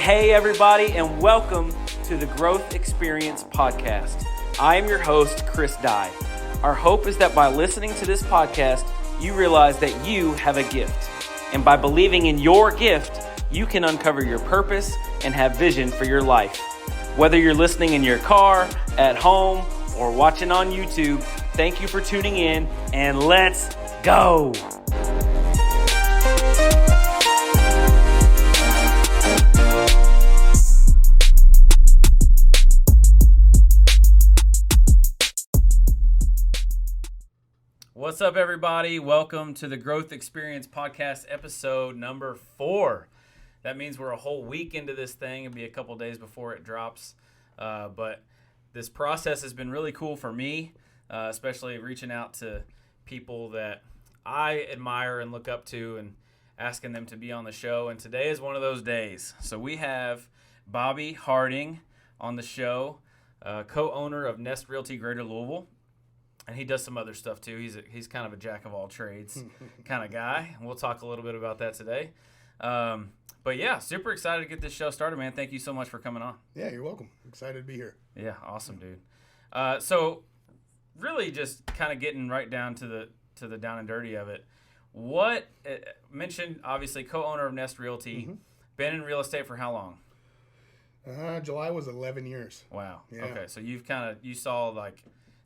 Hey everybody, and welcome to the Growth Experience Podcast. I am your host, Chris Dye. Our hope is that by listening to this podcast, you realize that you have a gift. And by believing in your gift, you can uncover your purpose and have vision for your life. Whether you're listening in your car, at home, or watching on YouTube, thank you for tuning in, and let's go! What's up, everybody? Welcome to the Growth Experience Podcast, episode number 4. That means we're a whole week into this thing. It'll be a couple days before it drops. But this process has been really cool for me, especially reaching out to people that I admire and look up to and asking them to be on the show. And today is one of those days. So we have Bobby.harding on the show, co-owner of Nest Realty Greater Louisville. And he does some other stuff too. He's kind of a jack of all trades kind of guy. And we'll talk a little bit about that today. But yeah, super excited to get this show started, man. Thank you so much for coming on. Yeah, you're welcome. Excited to be here. Yeah, awesome, dude. So really just kind of getting right down to the down and dirty of it. What mentioned, obviously, co-owner of Nest Realty. Mm-hmm. Been in real estate for how long? July was 11 years. Wow. Yeah. Okay, so you saw like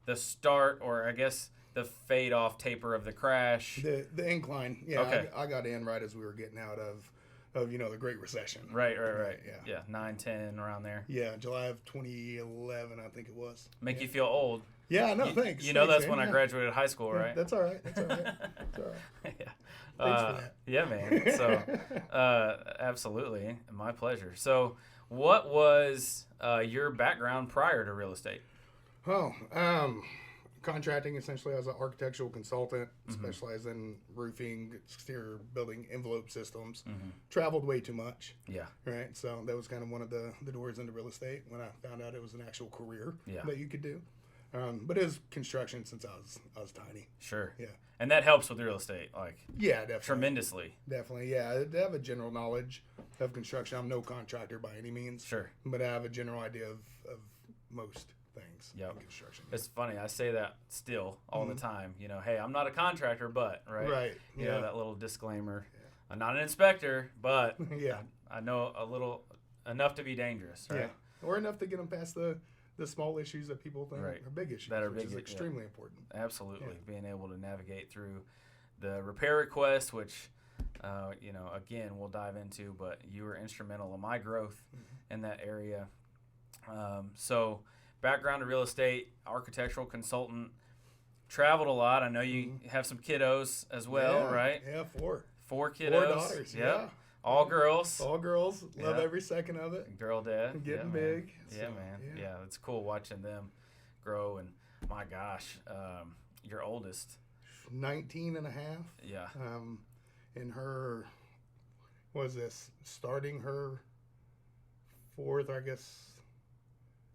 the start, or I guess the fade off taper of the crash. The incline. Yeah. Okay. I got in right as we were getting out of the Great Recession. Right. Yeah. 9, 10, around there. Yeah, July of 2011, I think it was. Make you feel old. Yeah, no, thanks. You know thanks, that's when I graduated high school, right? That's all right. That's all right. Yeah. Thanks for that. Yeah, man. So, absolutely. My pleasure. So, what was your background prior to real estate? Oh, contracting essentially as an architectural consultant, specialized in roofing, exterior building envelope systems. Traveled way too much. Yeah. Right. So that was kind of one of the doors into real estate when I found out it was an actual career that you could do. But it was construction since I was tiny. Sure. Yeah. And that helps with real estate, yeah, definitely. tremendously. Definitely, yeah. I have a general knowledge of construction. I'm no contractor by any means. Sure. But I have a general idea of most things in construction. It's funny. I say that still all the time. Hey, I'm not a contractor, but, right? Right. Yeah. That little disclaimer. Yeah. I'm not an inspector, but yeah. I know enough to be dangerous, right? Yeah. Or enough to get them past the small issues that people think are big issues, which is extremely important. Absolutely. Yeah. Being able to navigate through the repair request, which, again, we'll dive into, but you were instrumental in my growth in that area. So background to real estate, architectural consultant, traveled a lot. I know you have some kiddos as well, right? Yeah, 4. 4 kiddos. 4 daughters, yeah. All girls. All girls. Love every second of it. Girl dad. Getting big. Yeah, so, man. Yeah, it's cool watching them grow. And my gosh, your oldest. 19 and a half. Yeah. And her, what is this? Starting her 4th, I guess.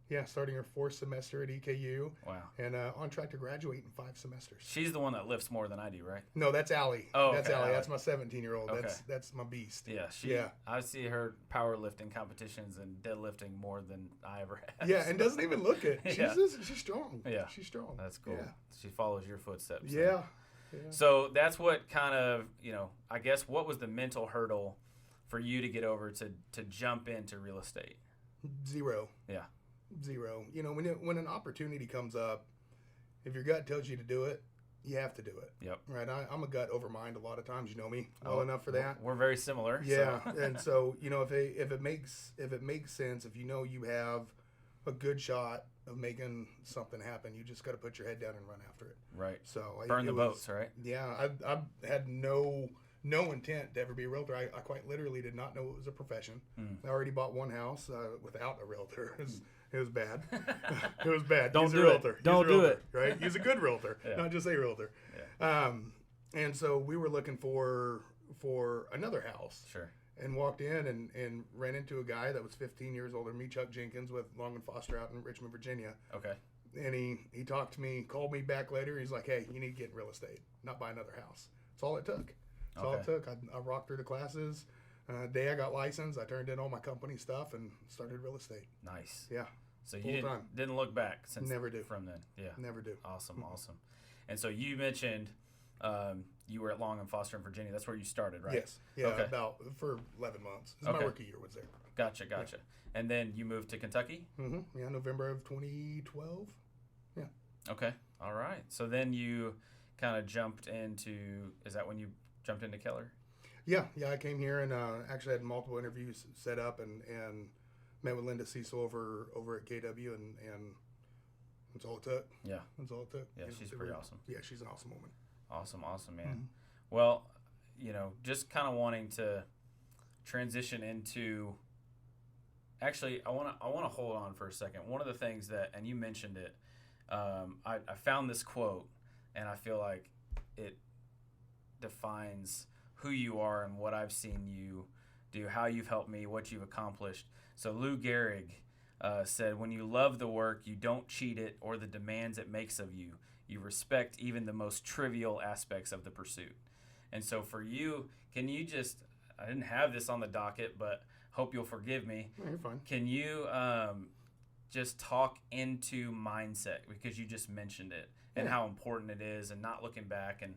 Yeah, starting her 4th semester at EKU. Wow. And on track to graduate in 5 semesters. She's the one that lifts more than I do, right? No, that's Allie. Oh, that's okay, Allie. That's my 17-year-old. Okay. That's my beast. Yeah, I see her powerlifting competitions and deadlifting more than I ever have. Yeah, and doesn't even look it. She's strong. Yeah. She's strong. That's cool. Yeah. She follows your footsteps. Yeah. So that's what kind of, I guess, what was the mental hurdle for you to get over to jump into real estate? 0. Yeah. 0. When an opportunity comes up, if your gut tells you to do it, you have to do it. Yep. Right. I'm a gut over mind a lot of times. You know me well enough for that. We're very similar. Yeah. And so if it makes sense, if you have a good shot of making something happen, you just got to put your head down and run after it. Right. So burn the boats, right? Yeah. I had no intent to ever be a realtor. I quite literally did not know it was a profession. I already bought one house without a realtor. It was bad. It was bad. Don't Use do a realtor. it. Don't do it. Right? Use a good realtor, Yeah. not just a realtor. Yeah. And so we were looking for another house. Sure. And walked in and ran into a guy that was 15 years older than me, Chuck Jenkins, with Long and Foster out in Richmond, Virginia. Okay. And he talked to me, called me back later. He's like, hey, you need to get in real estate, not buy another house. That's all it took. That's all it took. I rocked through the classes. Day I got licensed, I turned in all my company stuff and started real estate. Nice. Yeah. So you didn't look back since Never do. from then. Yeah. Never do. Awesome. And so you mentioned you were at Long and Foster in Virginia. That's where you started, right? Yes. Yeah. Okay. About for 11 months. My rookie year was there. Gotcha. Yeah. And then you moved to Kentucky? Mm-hmm. Yeah. November of 2012. Yeah. Okay. All right. So then you kind of jumped into, is that when you jumped into Keller? Yeah. I came here and actually had multiple interviews set up and met with Linda Cecil over at KW and that's all it took. Yeah. That's all it took. Yeah, she's pretty awesome. Yeah, she's an awesome woman. Awesome, man. Mm-hmm. Well, just kind of wanting to transition into. Actually, I want to hold on for a second. One of the things that, and you mentioned it, I found this quote, and I feel like it defines who you are and what I've seen you do, how you've helped me, what you've accomplished. So Lou Gehrig said, "When you love the work, you don't cheat it or the demands it makes of you. You respect even the most trivial aspects of the pursuit." And so for you, can you just, I didn't have this on the docket, but hope you'll forgive me. No, you're fine. Can you just talk into mindset, because you just mentioned it, and how important it is, and not looking back and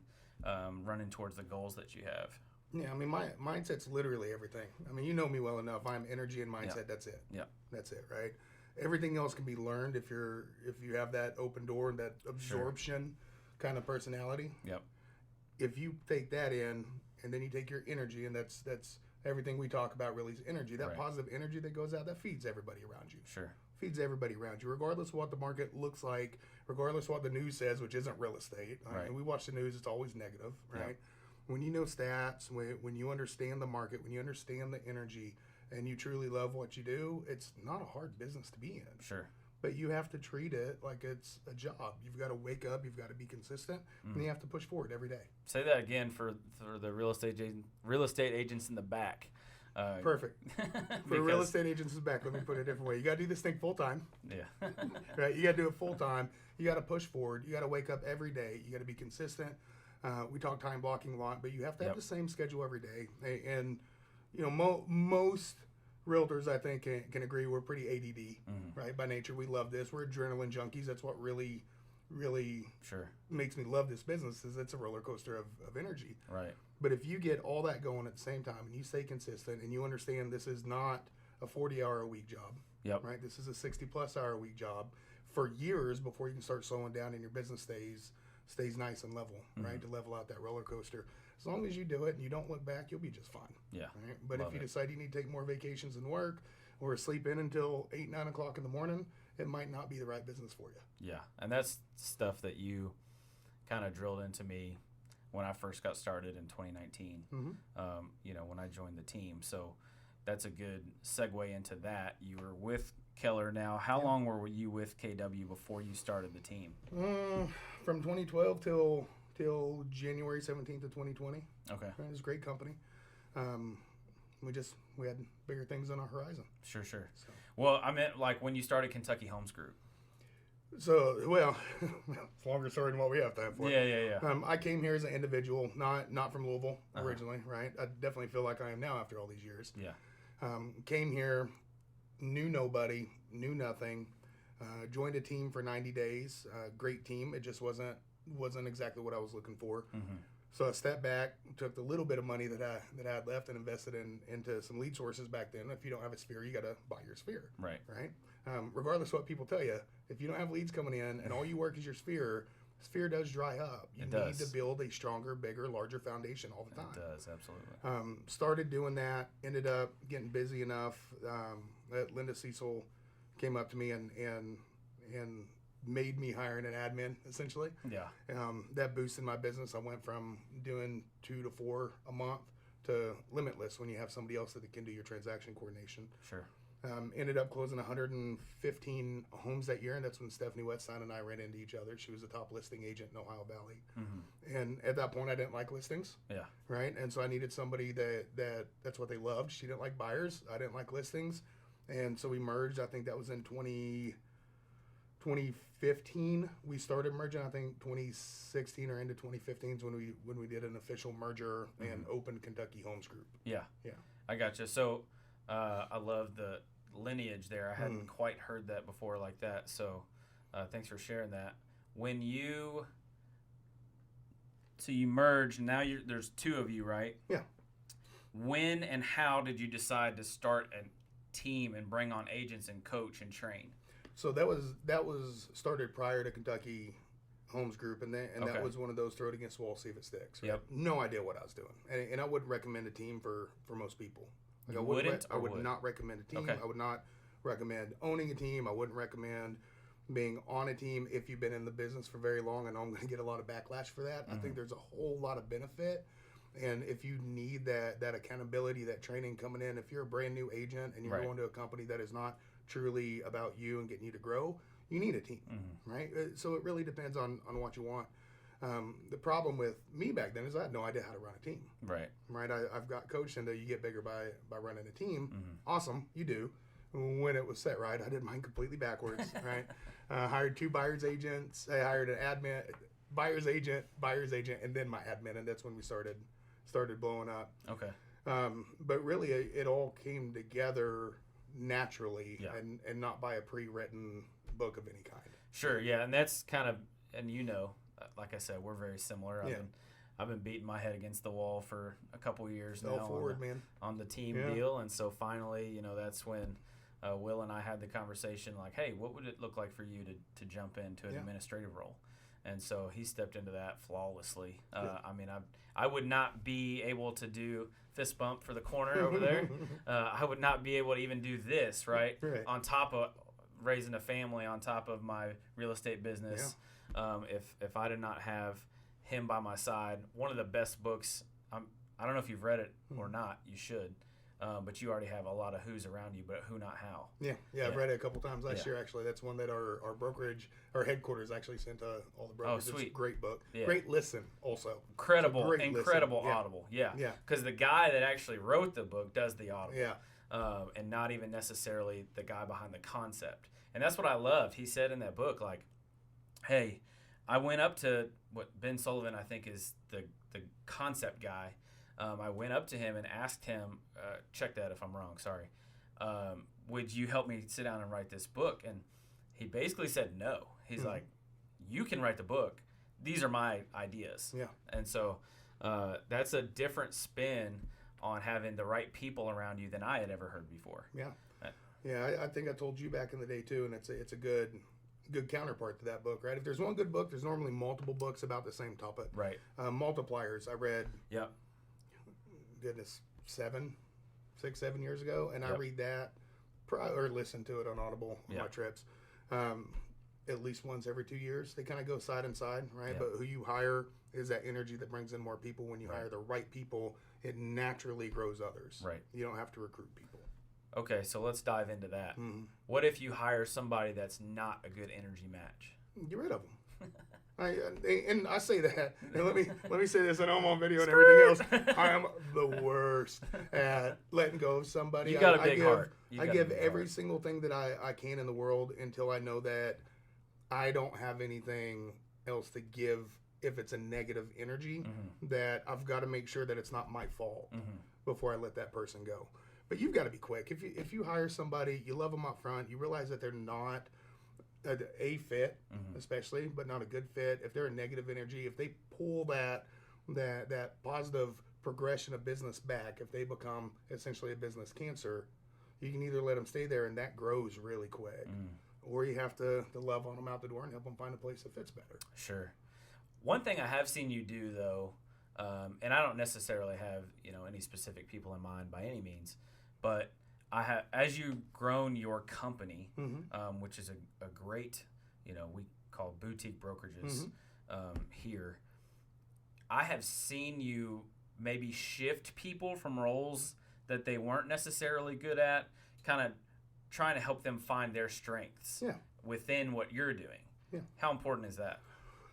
running towards the goals that you have? Yeah, I mean, my mindset's literally everything. I mean, you know me well enough. I'm energy and mindset. Yeah. That's it. Yeah, that's it, right? Everything else can be learned if you have that open door and that absorption kind of personality. Yep. If you take that in, and then you take your energy, and that's everything we talk about really is energy. That positive energy that goes out, that feeds everybody around you. Sure. Feeds everybody around you, regardless of what the market looks like, regardless of what the news says, which isn't real estate. Right. And we watch the news; it's always negative, right? Yep. When you know stats, when you understand the market, when you understand the energy, and you truly love what you do, it's not a hard business to be in. Sure. But you have to treat it like it's a job. You've got to wake up, you've got to be consistent, and you have to push forward every day. Say that again for the real estate agents in the back. Perfect. For real estate agents in the back, let me put it a different way. You got to do this thing full time. Yeah. Right? You got to do it full time. You got to push forward. You got to wake up every day. You got to be consistent. We talk time blocking a lot, but you have to have the same schedule every day. And most realtors, I think, can agree we're pretty ADD, right? By nature, we love this. We're adrenaline junkies. That's what really makes me love this business, is it's a roller coaster of energy. Right. But if you get all that going at the same time and you stay consistent and you understand this is not a 40-hour-a-week job, right? This is a 60-plus-hour-a-week job for years before you can start slowing down and your business stays nice and level, right? To level out that roller coaster. As long as you do it and you don't look back, you'll be just fine. Yeah. Right? But if you decide you need to take more vacations than work or sleep in until 8, 9 o'clock in the morning, it might not be the right business for you. Yeah. And that's stuff that you kind of drilled into me when I first got started in 2019, when I joined the team. So that's a good segue into that. You were with Keller now. How long were you with KW before you started the team? From 2012 till January 17th of 2020. Okay. It was a great company. We had bigger things on our horizon. Sure. So. Well, I meant like when you started Kentucky Homes Group. So, it's a longer story than what we have time for. Yeah. I came here as an individual, not from Louisville originally, right? I definitely feel like I am now after all these years. Yeah. Came here, knew nobody, knew nothing, joined a team for 90 days. Great team. It just wasn't exactly what I was looking for. So I stepped back, took the little bit of money that I had left and invested into some lead sources back then. If you don't have a sphere, you got to buy your sphere. Right. Regardless of what people tell you, if you don't have leads coming in and all you work is your sphere does dry up. You need to build a stronger, bigger, larger foundation all the time. It does, absolutely. Started doing that, ended up getting busy enough that Linda Cecil came up to me and made me hire an admin, essentially. Yeah. That boosted my business. I went from doing 2 to 4 a month to limitless when you have somebody else that can do your transaction coordination. Sure. Ended up closing 115 homes that year, and that's when Stephanie Wetzstein and I ran into each other. She was the top listing agent in Ohio Valley. And at that point, I didn't like listings. Yeah. Right? And so I needed somebody that's what they loved. She didn't like buyers. I didn't like listings. And so we merged. I think that was in 2015. We started merging. I think 2016 or into 2015 is when we did an official merger and opened Kentucky Homes Group. Yeah. I gotcha. So I love the lineage there. I hadn't quite heard that before like that. So thanks for sharing that. When you merged, now there's two of you, right? Yeah. When and how did you decide to start a team and bring on agents and coach and train? So that was started prior to Kentucky Homes Group, and that was one of those throw it against the wall, see if it sticks. Right? Yep. No idea what I was doing, and I wouldn't recommend a team for most people. Like I would not recommend a team. Okay. I would not recommend owning a team. I wouldn't recommend being on a team if you've been in the business for very long. I know I'm going to get a lot of backlash for that. I think there's a whole lot of benefit. And if you need that accountability, that training coming in, if you're a brand new agent and you're going to a company that is not truly about you and getting you to grow, you need a team, right? So it really depends on what you want. The problem with me back then is I had no idea how to run a team. Right. I've got coached into you get bigger by running a team. Awesome, you do. When it was set right, I did mine completely backwards, right? Hired 2 buyer's agents. I hired an admin, buyer's agent, and then my admin, and that's when we started blowing up. Okay. But really, it all came together naturally, Yeah. and not by a pre-written book of any kind. Sure, yeah, and that's kind of, and like I said, we're very similar. I've been beating my head against the wall for a couple years now on the team deal, and so finally, that's when Will and I had the conversation like, hey, what would it look like for you to jump into an administrative role? And so he stepped into that flawlessly. I mean, I would not be able to do fist bump for the corner over there. I would not be able to even do this, right? On top of raising a family, on top of my real estate business. If I did not have him by my side. One of the best books, I don't know if you've read it or not. You should. But you already have a lot of who's around you, but who, not how. Yeah, I've read it a couple times last year, actually. That's one that our brokerage, our headquarters actually sent to all the brokers. Oh, sweet. It's a great book. Yeah. Great listen, also. Incredible audible. Yeah. Because the guy that actually wrote the book does the audible. Yeah. And not even necessarily the guy behind the concept. And that's what I loved. He said in that book, like, hey, I went up to what Ben Sullivan, I think, is the concept guy. I went up to him and asked him, check that if I'm wrong, sorry, would you help me sit down and write this book? And he basically said no. He's like, you can write the book. These are my ideas. Yeah. And so that's a different spin on having the right people around you than I had ever heard before. Yeah. I think I told you back in the day too, and it's a good counterpart to that book, right? If there's one good book, there's normally multiple books about the same topic. Right. Multipliers, I read. Yep. Goodness, 7 years ago, and I read that or listen to it on Audible on my trips at least once every 2 years. They kind of go side and side, right? But who you hire is that energy that brings in more people. When you hire the right people, it naturally grows others. Right. You don't have to recruit people. Okay, so let's dive into that. What if you hire somebody that's not a good energy match? Get rid of them. I say that, and let me say this, I know I'm on video and everything else. I am the worst at letting go of somebody. You got a big heart. I give every single thing that I can in the world until I know that I don't have anything else to give. If it's a negative energy, that I've got to make sure that it's not my fault before I let that person go. But you've got to be quick. If you hire somebody, you love them up front, you realize that they're not a fit, especially, but not a good fit. If they're a negative energy, if they pull that positive progression of business back, if they become essentially a business cancer, you can either let them stay there and that grows really quick, or you have to love on them out the door and help them find a place that fits better. Sure. One thing I have seen you do though, and I don't necessarily have any specific people in mind by any means, but I have, as you've grown your company, which is a great, we call boutique brokerages here. I have seen you maybe shift people from roles that they weren't necessarily good at, kind of trying to help them find their strengths within what you're doing. Yeah. How important is that?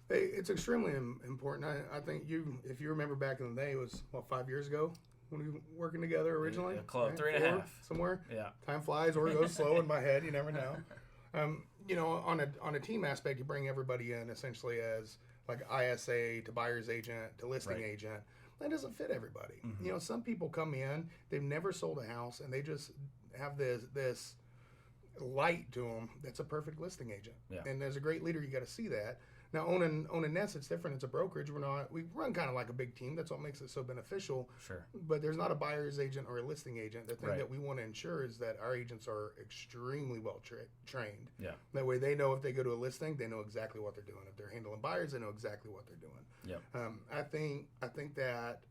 It's extremely important. I think if you remember back in the day, it was 5 years ago when we were working together originally. Club, right? 3.5 somewhere. Yeah. Time flies or it goes slow in my head. You never know. On a team aspect, you bring everybody in essentially as like ISA to buyer's agent to listing agent. that doesn't fit everybody. Some people come in, they've never sold a house, and they just have this light to them that's a perfect listing agent. Yeah. And as a great leader, you got to see that. Now, owning Nest, it's different. It's a brokerage. We run kind of like a big team. That's what makes it so beneficial. Sure. But there's not a buyer's agent or a listing agent. The thing Right. that we want to ensure is that our agents are extremely well trained. Yeah. That way, they know if they go to a listing, they know exactly what they're doing. If they're handling buyers, they know exactly what they're doing. Yeah. I think that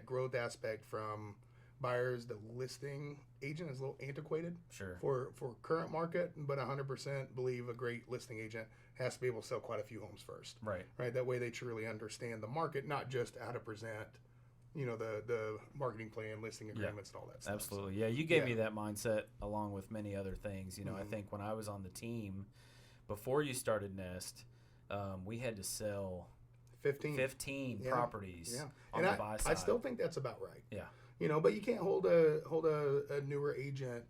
growth aspect from buyers, the listing agent is a little antiquated. Sure. For current market, but 100% believe a great listing agent has to be able to sell quite a few homes first. Right. Right. That way they truly understand the market, not just how to present, the marketing plan, listing agreements, and all that stuff. Absolutely. Yeah. You gave me that mindset along with many other things. I think when I was on the team, before you started Nest, we had to sell 15 properties on the buy side. I still think that's about right. Yeah. But you can't hold a newer agent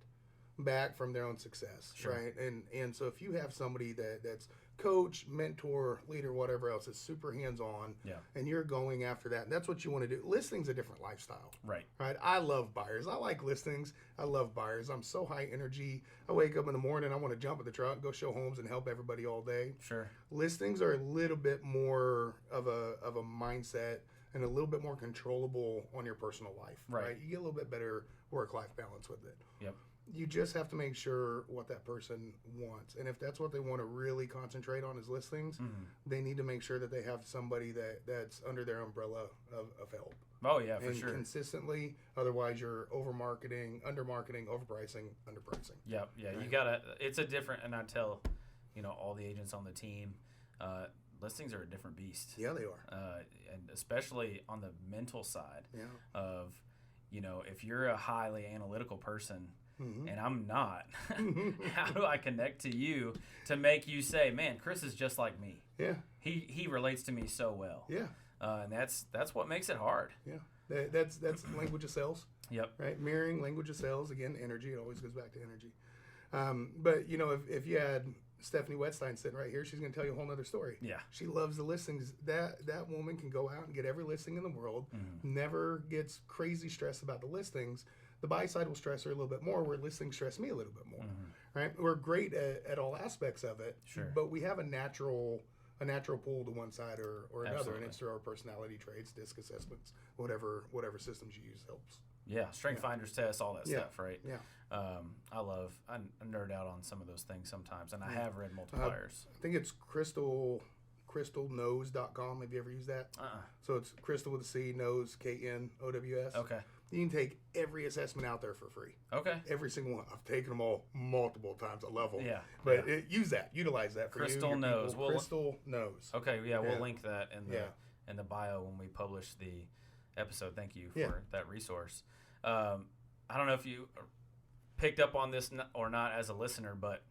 back from their own success, Sure. right? And so if you have somebody that's coach, mentor, leader, whatever else is super hands-on, and you're going after that, and that's what you want to do. Listing's a different lifestyle. Right. I love buyers. I like listings. I love buyers. I'm so high energy. I wake up in the morning, I want to jump in the truck, go show homes, and help everybody all day. Sure. Listings are a little bit more of a mindset and a little bit more controllable on your personal life. Right. You get a little bit better work-life balance with it. Yep. You just have to make sure what that person wants. And if that's what they want to really concentrate on is listings, they need to make sure that they have somebody that's under their umbrella of help. Oh, yeah, for and sure. Consistently. Otherwise, you're over-marketing, under-marketing, overpricing, underpricing. Yep. Yeah, right? You got to – it's a different – and I tell, all the agents on the team, listings are a different beast. Yeah, they are. And especially on the mental side of, if you're a highly analytical person – and I'm not. How do I connect to you to make you say, "Man, Chris is just like me"? Yeah. He relates to me so well. Yeah. And that's what makes it hard. Yeah. That's language of sales. Yep. Right. Mirroring language of sales. Again, energy. It always goes back to energy. But if you had Stephanie Wetzstein sitting right here, she's going to tell you a whole nother story. Yeah. She loves the listings. That woman can go out and get every listing in the world. Never gets crazy stressed about the listings. The buy side will stress her a little bit more, where listings stress me a little bit more. Right? We're great at all aspects of it, but we have a natural pull to one side or another, and it's through our personality traits, disc assessments, whatever systems you use helps. Yeah, strength finders tests, all that stuff, right? Yeah. I nerd out on some of those things sometimes, and I have read multipliers. I think it's crystalknows.com. Have you ever used that? So it's Crystal with a C, Knows, Knows. Okay. You can take every assessment out there for free. Okay. Every single one. I've taken them all multiple times. I love them. Yeah. But utilize that for Crystal Knows. Crystal Knows. Okay. Yeah, we'll link that in the bio when we publish the episode. Thank you for that resource. I don't know if you picked up on this or not as a listener, but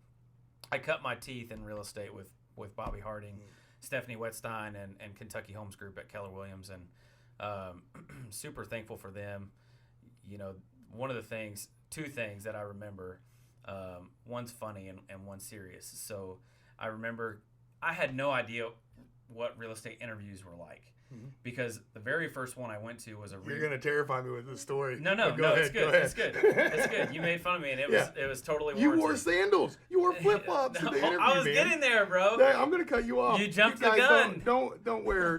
I cut my teeth in real estate with Bobby.harding, Stephanie Wetzstein, and Kentucky Homes Group at Keller Williams, and super thankful for them. One of the two things that I remember, one's funny and one's serious. So I remember I had no idea what real estate interviews were like. Because the very first one I went to was You're going to terrify me with this story. No, it's good. It's good. It's good. You made fun of me, and it was totally warranted. You wore sandals. You wore flip-flops in the interview, I was getting there, bro. I'm going to cut you off. You jumped the gun. Don't wear.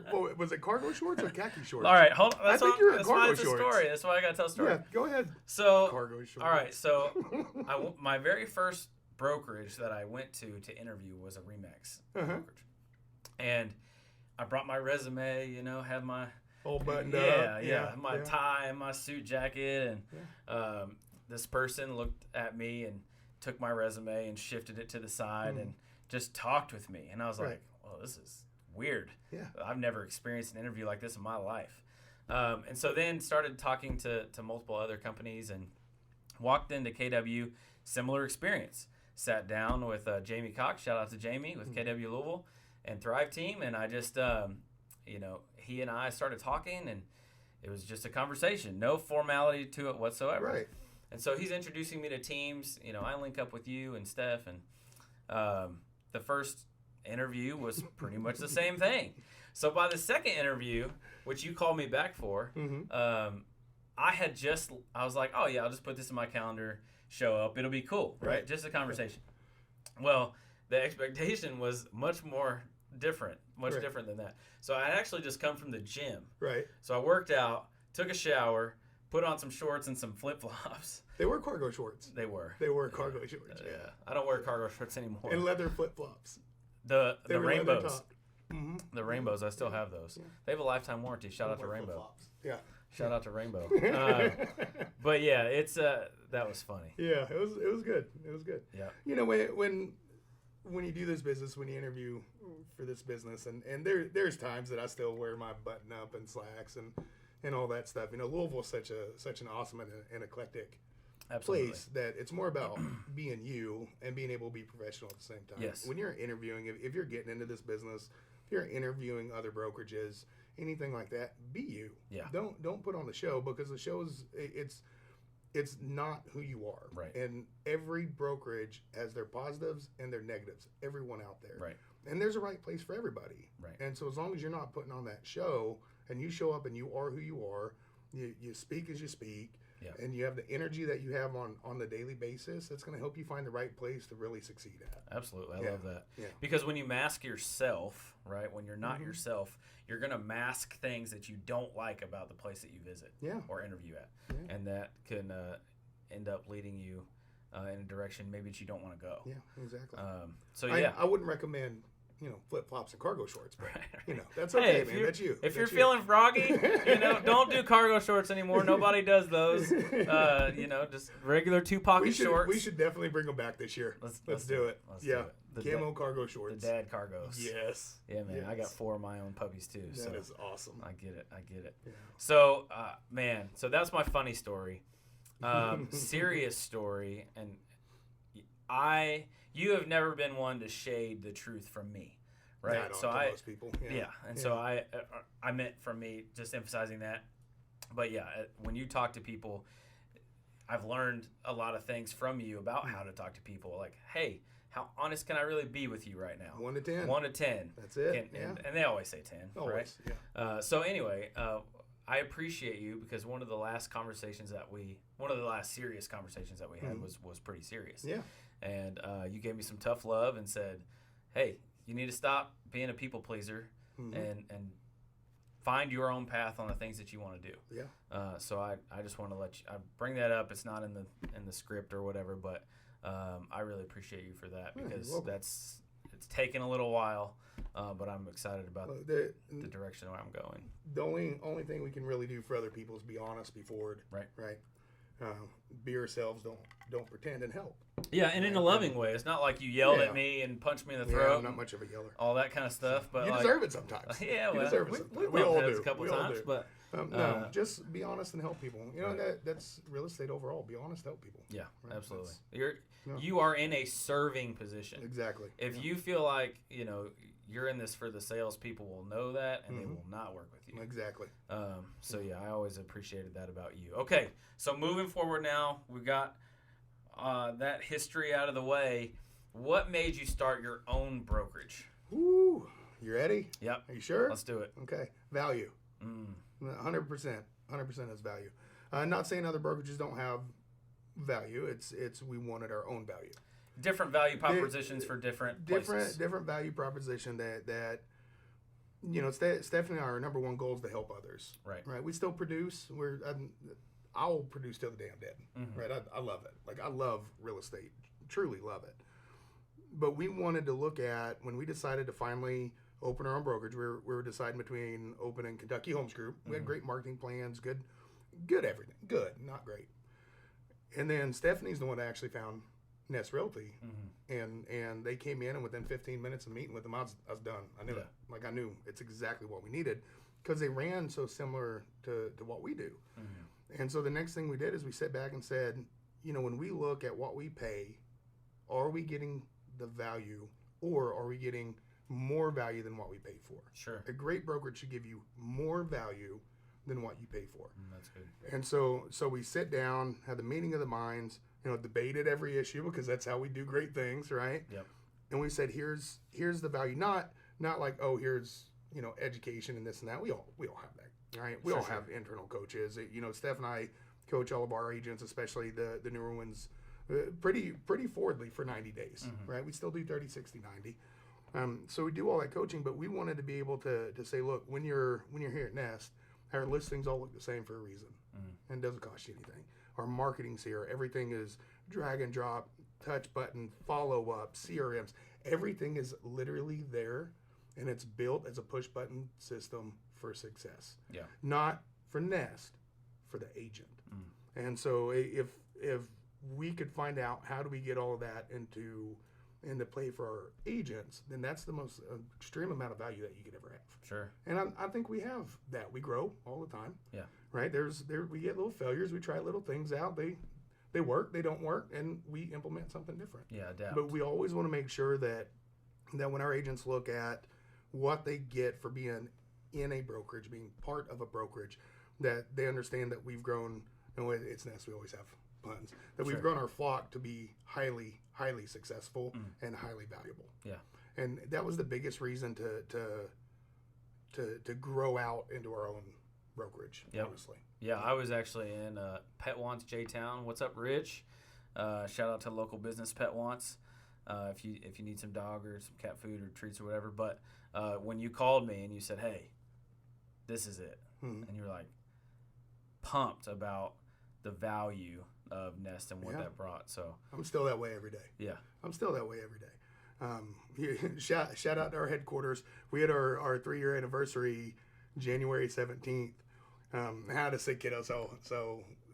What, was it cargo shorts or khaki shorts? All right, hold on. I think you're in cargo shorts. Story. That's why I got to tell a story. Yeah, go ahead. So cargo shorts. All right, so my very first brokerage that I went to interview was a Remax brokerage, and I brought my resume, had my all buttoned up. My tie and my suit jacket, and this person looked at me and took my resume and shifted it to the side and just talked with me, and I was like, "Well, this is weird. Yeah, I've never experienced an interview like this in my life." And so then started talking to multiple other companies and walked into KW, similar experience. Sat down with Jamie Cox, shout out to Jamie with KW Louisville and Thrive Team, and I just, he and I started talking, and it was just a conversation, no formality to it whatsoever. Right. And so he's introducing me to teams. I link up with you and Steph, and the first interview was pretty much the same thing. So by the second interview, which you called me back for, I was like, oh yeah, I'll just put this in my calendar, show up, it'll be cool, right? Just a conversation. Well, the expectation was much different than that. So I actually just come from the gym. Right. So I worked out, took a shower, put on some shorts and some flip-flops. They were cargo shorts. They were cargo shorts. Yeah. I don't wear cargo shorts anymore. And leather flip-flops. The rainbows. Mm-hmm. The rainbows, I still have those. Yeah. They have a lifetime warranty. Shout out to Rainbow. Flip-flops. Yeah. Shout out to Rainbow. But yeah, it's that was funny. Yeah, it was good. It was good. Yeah. You know, when you do this business, when you interview for this business, and there's times that I still wear my button up and slacks and all that stuff. You know, Louisville's such an awesome and eclectic place that it's more about being you and being able to be professional at the same time. Yes. When you're interviewing, if you're getting into this business, if you're interviewing other brokerages, anything like that, be you. Yeah. Don't put on the show, because the show's it's not who you are. Right. And every brokerage has their positives and their negatives. Everyone out there. Right. And there's a right place for everybody. Right. And so as long as you're not putting on that show and you show up and you are who you are, you speak as you speak, and you have the energy that you have on the daily basis, it's going to help you find the right place to really succeed at. Absolutely. I love that. Yeah. Because when you mask yourself, right, when you're not yourself, you're going to mask things that you don't like about the place that you visit or interview at. Yeah. And that can end up leading you in a direction maybe that you don't want to go. Yeah, exactly. I wouldn't recommend flip-flops and cargo shorts, but that's okay, man. That's you. If you're feeling froggy, don't do cargo shorts anymore. Nobody does those. Just regular 2-pocket shorts. We should definitely bring them back this year. Let's do it. Camo cargo shorts. The dad cargos. Yes. Yeah, man. Yes. I got 4 of my own puppies too. That is awesome. I get it. Yeah. So, so that's my funny story. Serious story, and you have never been one to shade the truth from me, right? Most people. So I meant from me, just emphasizing that. But yeah, when you talk to people, I've learned a lot of things from you about how to talk to people. Like, hey, how honest can I really be with you right now? 1 to 10. 1 to 10. That's it. And they always say 10, always, right? Yeah. So anyway, I appreciate you, because one of the last serious conversations that we had was pretty serious. Yeah. And you gave me some tough love and said, hey, you need to stop being a people pleaser and find your own path on the things that you want to do. Yeah. So I just want to let you bring that up. It's not in the script or whatever, but I really appreciate you for that, because it's taken a little while, but I'm excited about the direction where I'm going. The only thing we can really do for other people is be honest, be forward. Right. Be ourselves. Don't pretend, and help. Yeah, and in a loving way. It's not like you yelled at me and punched me in the throat. Yeah, I'm not much of a yeller. All that kind of stuff. But you deserve it sometimes. Yeah, you deserve it sometimes. We all do. A couple times, do. But no, just be honest and help people. That's real estate overall. Be honest, help people. Yeah, right? Absolutely. You are in a serving position. Exactly. If you feel like you're in this for the sales, people will know that, and they will not work with you. Exactly. So yeah, I always appreciated that about you. Okay, so moving forward now, we've got that history out of the way. What made you start your own brokerage? Ooh, you ready? Yep. Are you sure? Let's do it. Okay. Value. 100%. 100% is value. Not saying other brokerages don't have value. It's we wanted our own value. Different value propositions for different places. Different value proposition that Stephanie and I, our number one goal is to help others. Right. We still produce. I'll produce till the day I'm dead. Right. I love it. Like, I love real estate. Truly love it. But we wanted to look at, when we decided to finally open our own brokerage, we were deciding between opening Kentucky Homes Group. We had great marketing plans, good everything. Good, not great. And then Stephanie's the one that actually found Nest Realty, and they came in, and within 15 minutes of meeting with them, I was done. I knew it. Like, I knew it's exactly what we needed, because they ran so similar to what we do. And so the next thing we did is we sat back and said, when we look at what we pay, are we getting the value, or are we getting more value than what we pay for? Sure. A great brokerage should give you more value than what you pay for. That's good. And so we sit down, had the meeting of the minds, debated every issue, because that's how we do great things, right? Yep. and we said, here's the value, not like, oh, here's, education and this and that. We all have that, right? We all have internal coaches. Steph and I coach all of our agents, especially the newer ones, pretty forwardly for 90 days, right? We still do 30, 60, 90. So we do all that coaching, but we wanted to be able to say, look, when you're here at Nest, our listings all look the same for a reason, and it doesn't cost you anything. Our marketing's here. Everything is drag and drop, touch button, follow up, CRMs. Everything is literally there, and it's built as a push button system for success. Yeah. Not for Nest, for the agent. And so if we could find out how do we get all of that into play for our agents, then that's the most extreme amount of value that you could ever have. Sure. And I think we have that. We grow all the time. Yeah. Right? We get little failures. We try little things out. They work, they don't work, and we implement something different. Yeah, adapt. But we always want to make sure that when our agents look at what they get for being in a brokerage, being part of a brokerage, that they understand that we've grown, it's Nest, we always have puns, that we've grown our flock to be highly, highly successful and highly valuable. Yeah. And that was the biggest reason to grow out into our own brokerage, honestly. Yeah, I was actually in Pet Wants J-Town. What's up, Rich? Shout out to local business Pet Wants. If you need some dog or some cat food or treats or whatever. But when you called me and you said, hey, this is it, and you were like pumped about the value of Nest and what that brought. So I'm still that way every day. Yeah. I'm still that way every day. Shout out to our headquarters. We had our 3-year anniversary January 17th. I had a sick kiddo, so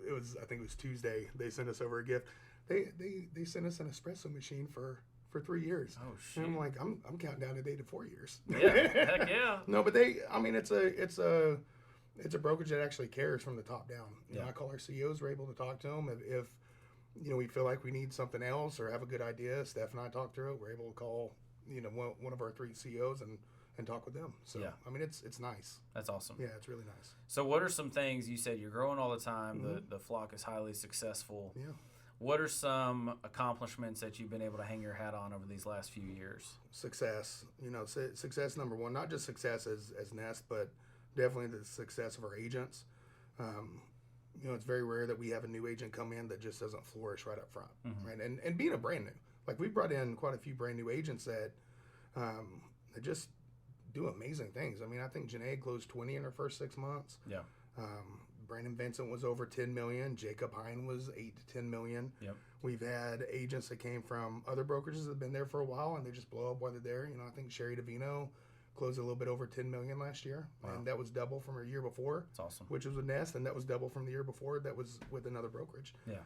I think it was Tuesday. They sent us over a gift. They sent us an espresso machine for 3 years. Oh shit! And I'm like, I'm counting down the day to 4 years. Yeah, heck yeah. No, but it's a brokerage that actually cares from the top down. I call our CEOs. We're able to talk to them if we feel like we need something else or have a good idea. Steph and I talk through it. We're able to call one of our 3 CEOs and talk with them. So, it's nice. That's awesome. Yeah, it's really nice. So what are some things, you said you're growing all the time, the flock is highly successful. Yeah. What are some accomplishments that you've been able to hang your hat on over these last few years? Success. Success number one, not just success as Nest, but definitely the success of our agents. It's very rare that we have a new agent come in that just doesn't flourish right up front. Right? And being a brand new. Like, we brought in quite a few brand new agents that just do amazing things. I mean, I think Janae closed 20 in her first 6 months. Yeah. Brandon Vincent was over 10 million. Jacob Hine was 8 to 10 million. Yep. We've had agents that came from other brokerages that have been there for a while and they just blow up while they're there. I think Sherry Davino closed a little bit over 10 million last year. Wow. And that was double from her year before. That's awesome. Which was with Nest, and that was double from the year before. That was with another brokerage. Yeah.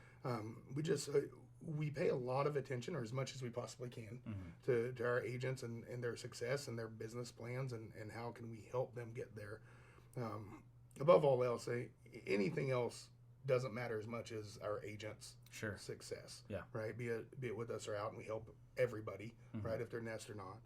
We pay a lot of attention, or as much as we possibly can, to our agents and their success and their business plans and how can we help them get there. Above all else, anything else doesn't matter as much as our agents' success. Yeah. Right? Be it with us or out, and we help everybody, right, if they're Nest or not.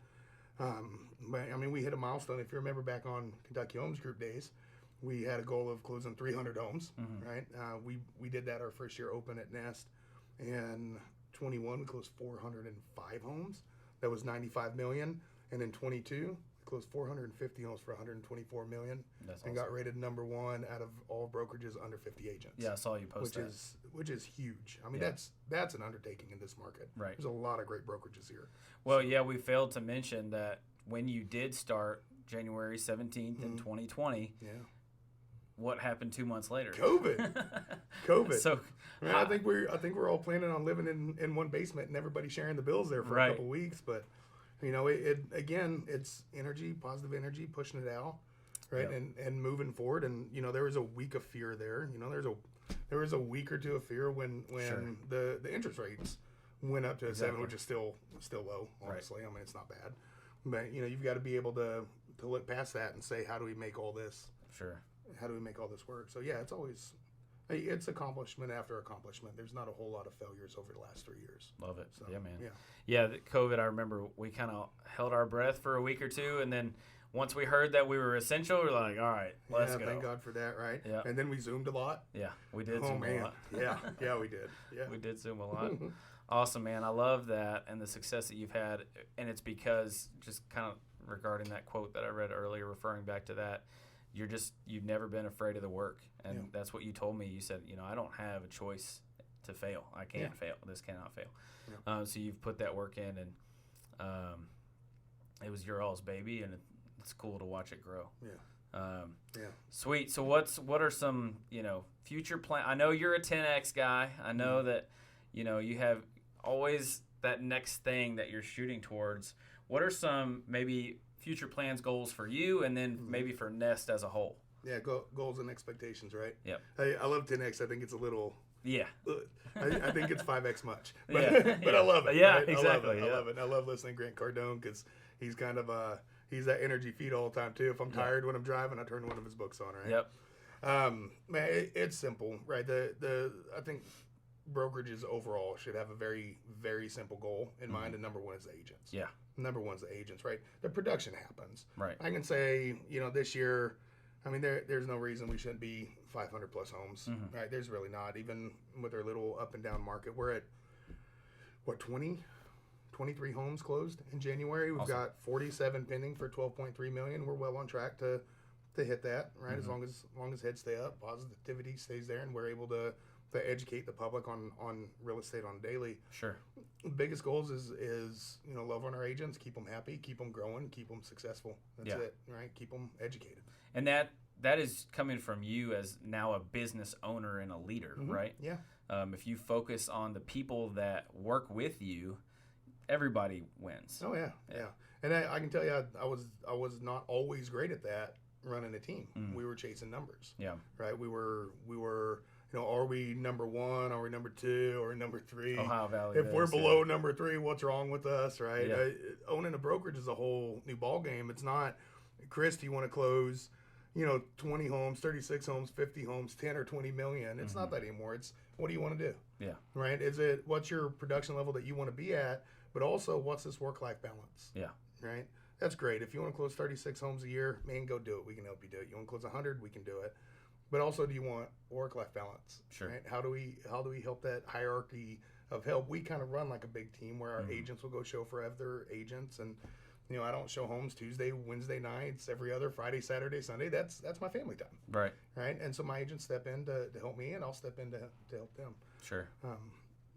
But I mean, we hit a milestone. If you remember back on Kentucky Homes Group days, we had a goal of closing 300 homes, right? We did that our first year open at Nest. In 21, we closed 405 homes. That was 95 million. And in 22, we closed 450 homes for 124 million. That's awesome. And got rated number 1 out of all brokerages under 50 agents. Yeah, I saw you post that. Which is huge. I mean, that's an undertaking in this market. Right. There's a lot of great brokerages here. Well, yeah, we failed to mention that when you did start January 17th in 2020, what happened 2 months later? COVID. So I think we're all planning on living in one basement and everybody sharing the bills there for a couple weeks. But it's energy, positive energy, pushing it out, right, and moving forward. And there was a week of fear there. There was a week or two of fear when the interest rates went up to 7, which is still low. Honestly, I mean, it's not bad, but you've got to be able to look past that and say, how do we make all this? How do we make all this work? So it's accomplishment after accomplishment. There's not a whole lot of failures over the last 3 years. Love it. So, yeah, man. Yeah, COVID, I remember we kind of held our breath for a week or two, and then once we heard that we were essential, we were like, all right, let's go. Thank God for that, right? Yeah. And then we Zoomed a lot. Yeah, we did Zoom a lot. Yeah, we did. Yeah. We did Zoom a lot. Awesome, man. I love that and the success that you've had. And it's because, just kind of regarding that quote that I read earlier, referring back to that, you've never been afraid of the work. And that's what you told me. You said, I don't have a choice to fail. I can't fail. This cannot fail. Yeah. So you've put that work in, and it was your all's baby, and it's cool to watch it grow. Yeah. Sweet. So what are some, future plans? I know you're a 10X guy. I know that, you have always that next thing that you're shooting towards. What are some maybe future plans, goals for you, and then maybe for Nest as a whole? Yeah, goals and expectations, right? Yep. I love 10X. I think it's a little... Yeah. I think it's 5X much. But, I love it. Yeah, right? exactly. I love it. I love listening to Grant Cardone because he's kind of he's that energy feed all the time too. If I'm tired when I'm driving, I turn one of his books on, right? Yep. Man, it's simple, right? I think brokerages overall should have a very, very simple goal in mind, and number one is the agents. Yeah. Number one's the agents, right? The production happens. Right. I can say, this year, I mean, there's no reason we shouldn't be 500 plus homes, right? There's really not. Even with our little up and down market, we're at, 23 homes closed in January. We've got 47 pending for 12.3 million. We're well on track to hit that, right? As long as heads stay up, positivity stays there, and we're able to educate the public on real estate on a daily. Sure. The biggest goals is love on our agents, keep them happy, keep them growing, keep them successful. That's it, right? Keep them educated. And that is coming from you as now a business owner and a leader, right? Yeah. If you focus on the people that work with you, everybody wins. Oh yeah. And I can tell you, I was not always great at that running a team. We were chasing numbers. Yeah. Right. We were. Are we number one? Are we number two? Are we number three? Ohio Valley. If we're below number three, what's wrong with us, right? Yeah. Owning a brokerage is a whole new ball game. It's not, Chris, do you want to close, 20 homes, 36 homes, 50 homes, 10 or 20 million? It's not that anymore. It's what do you want to do? Yeah. Right? What's your production level that you want to be at, but also what's this work-life balance? Yeah. Right? That's great. If you want to close 36 homes a year, man, go do it. We can help you do it. You want to close 100, we can do it. But also, do you want work-life balance? Sure. Right? How do we help that hierarchy of help? We kind of run like a big team where our agents will go show for other agents, and I don't show homes Tuesday, Wednesday nights, every other Friday, Saturday, Sunday. That's my family time. Right. Right. And so my agents step in to help me, and I'll step in to help them. Sure.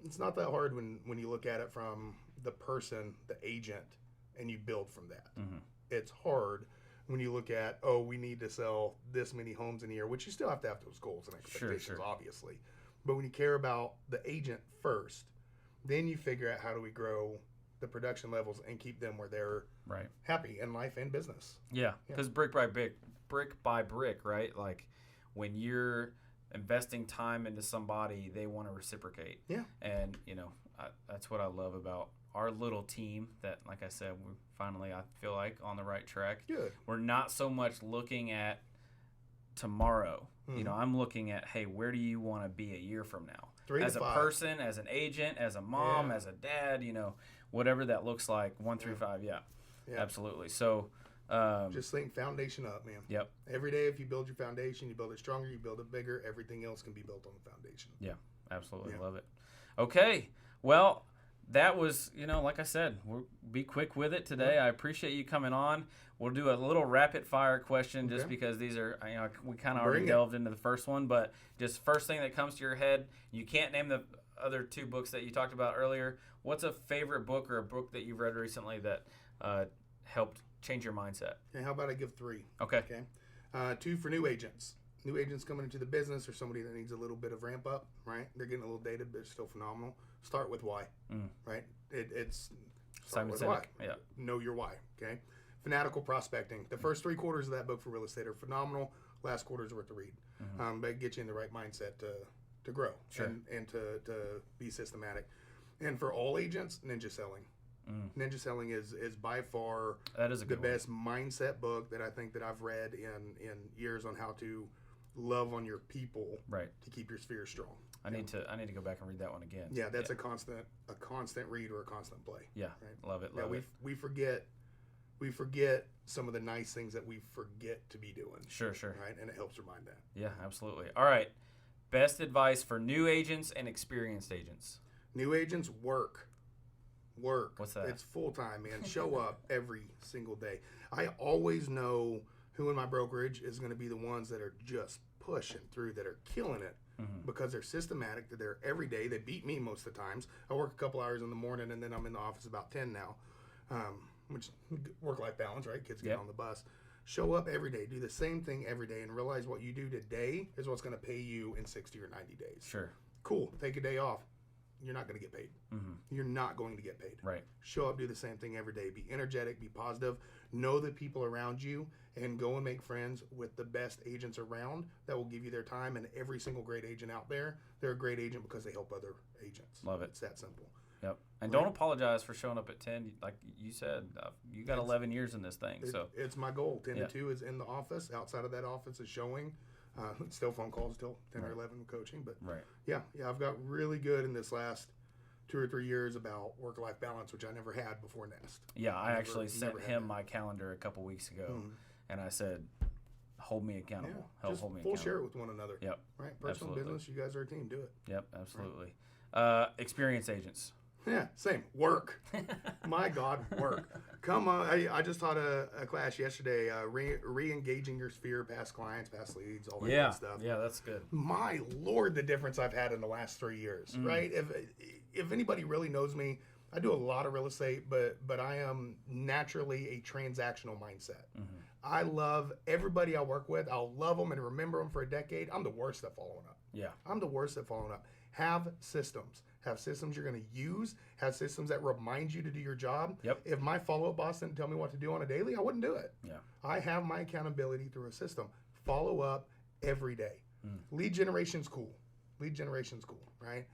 It's not that hard when you look at it from the person, the agent, and you build from that. It's hard when you look at, we need to sell this many homes in a year, which you still have to have those goals and expectations, obviously. But when you care about the agent first, then you figure out how do we grow the production levels and keep them where they're happy in life and business. Yeah, because brick by brick, right? Like when you're investing time into somebody, they want to reciprocate. Yeah. And, that's what I love about our little team that, like I said, we're finally, I feel like, on the right track. Good. We're not so much looking at tomorrow. I'm looking at, hey, where do you want to be a year from now? 3 as to a 5. person, as an agent, as a mom, as a dad, whatever that looks like, 1 through 5. Yeah, absolutely. So just think foundation up, man. Yep. Every day, if you build your foundation, you build it stronger, you build it bigger, everything else can be built on the foundation. Yeah, absolutely. Love it. Okay. Well, that was, like I said, we'll be quick with it today. I appreciate you coming on. We'll do a little rapid fire question just because these are, we kind of already delved into the first one, but just first thing that comes to your head. You can't name the other 2 books that you talked about earlier. What's a favorite book or a book that you've read recently that helped change your mindset? And how about I give 3? Okay. 2 for new agents. New agents coming into the business or somebody that needs a little bit of ramp up, right? They're getting a little dated, but they're still phenomenal. Start with why, right? It's start with why. Yeah. Know your why, okay? Fanatical prospecting. The first 3 quarters of that book for real estate are phenomenal. Last quarter is worth the read. But it gets you in the right mindset to grow and to be systematic. And for all agents, Ninja Selling. Ninja Selling is by far the best mindset book that I think that I've read in years on how to love on your people to keep your sphere strong. I need to go back and read that one again. Yeah, that's a constant read or a constant play. Yeah, right? Love it. We forget some of the nice things that we forget to be doing. Sure. Right, and it helps remind that. Yeah, absolutely. All right, best advice for new agents and experienced agents. New agents work. What's that? It's full time, man. Show up every single day. I always know who in my brokerage is going to be the ones that are just pushing through, that are killing it, because they're systematic. They're there every day. They beat me most of the times. I work a couple hours in the morning, and then I'm in the office about 10 now, which work-life balance, right? Kids get on the bus. Show up every day. Do the same thing every day, and realize what you do today is what's going to pay you in 60 or 90 days. Sure. Cool. Take a day off. You're not going to get paid. You're not going to get paid. Right. Show up, do the same thing every day. Be energetic, be positive. Know the people around you, and go and make friends with the best agents around that will give you their time. And every single great agent out there, they're a great agent because they help other agents. Love it. It's that simple. Yep. And don't apologize for showing up at 10. Like you said, you got 11 years in this thing. So it's my goal. 10 to 2 is in the office. Outside of that office is showing. Still phone calls, still 10 or 11 coaching. But yeah, I've got really good in this last 2 or 3 years about work-life balance, which I never had before Nest. Yeah, I actually sent him my calendar a couple weeks ago, and I said, hold me accountable. Yeah, just hold me full accountable. share it with one another. Yep. Right? Personal business, you guys are a team. Do it. Yep, absolutely. Right. Experienced agents. Yeah, same. Work. My God, work. Come on. I just taught a class yesterday, re-engaging your sphere, past clients, past leads, all that good stuff. Yeah, that's good. My Lord, the difference I've had in the last 3 years, right? If anybody really knows me, I do a lot of real estate, but I am naturally a transactional mindset. I love everybody I work with. I'll love them and remember them for a decade. I'm the worst at following up. Yeah. I'm the worst at following up. Have systems. Have systems you're going to use. Have systems that remind you to do your job. Yep. If my follow-up boss didn't tell me what to do on a daily, I wouldn't do it. Yeah. I have my accountability through a system. Follow up every day. Lead generation's cool. Right?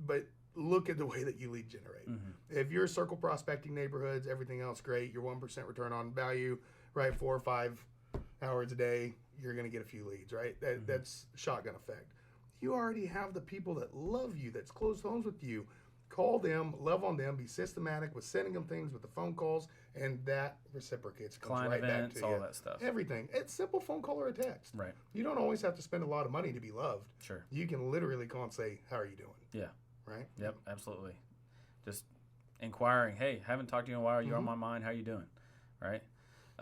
But look at the way that you lead generate. If you're circle prospecting neighborhoods, everything else great. Your 1% return on value, right? 4 or 5 hours a day, you're going to get a few leads, right? That's shotgun effect. You already have the people that love you, that's close homes with you. Call them, love on them, be systematic with sending them things with the phone calls, and that reciprocates. Comes Client right events, back to all you. that stuff. Everything. It's simple phone call or a text. Right. You don't always have to spend a lot of money to be loved. Sure. You can literally call and say, how are you doing? Yeah. Right? Yep, absolutely. Just inquiring, hey, haven't talked to you in a while. You're on my mind. How you doing? Right?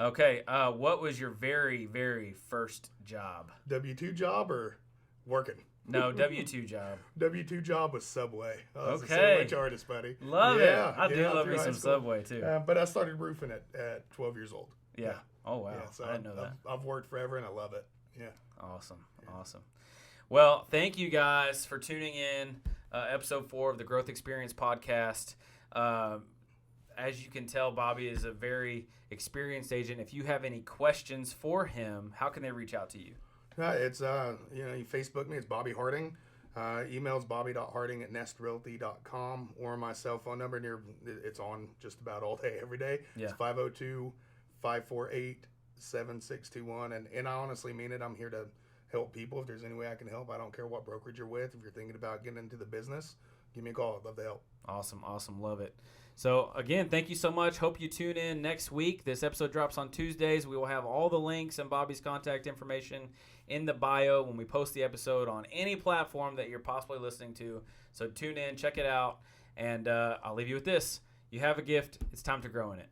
Okay. What was your very, very first job? W-2 job or working? No, W-2 job. W-2 job was Subway. I was a Okay. sandwich artist, buddy. Love it. I do love through me high some school. Subway, too. But I started roofing at 12 years old. Yeah. Oh, wow. Yeah, so I didn't know that. I've worked forever, and I love it. Yeah. Awesome. Well, thank you guys for tuning in. Episode 4 of the Growth Experience podcast. As you can tell, Bobby is a very experienced agent. If you have any questions for him, how can they reach out to you? It's you Facebook me. It's Bobby.harding. Email's Bobby.harding at nestrealty.com, or my cell phone number. It's on just about all day, every day. Yeah. It's 502-548-7621. And I honestly mean it. I'm here to help people. If there's any way I can help, I don't care what brokerage you're with. If you're thinking about getting into the business, give me a call. I'd love to help. Awesome. Love it. So, again, thank you so much. Hope you tune in next week. This episode drops on Tuesdays. We will have all the links and Bobby's contact information in the bio when we post the episode on any platform that you're possibly listening to. So tune in, check it out, and I'll leave you with this. You have a gift. It's time to grow in it.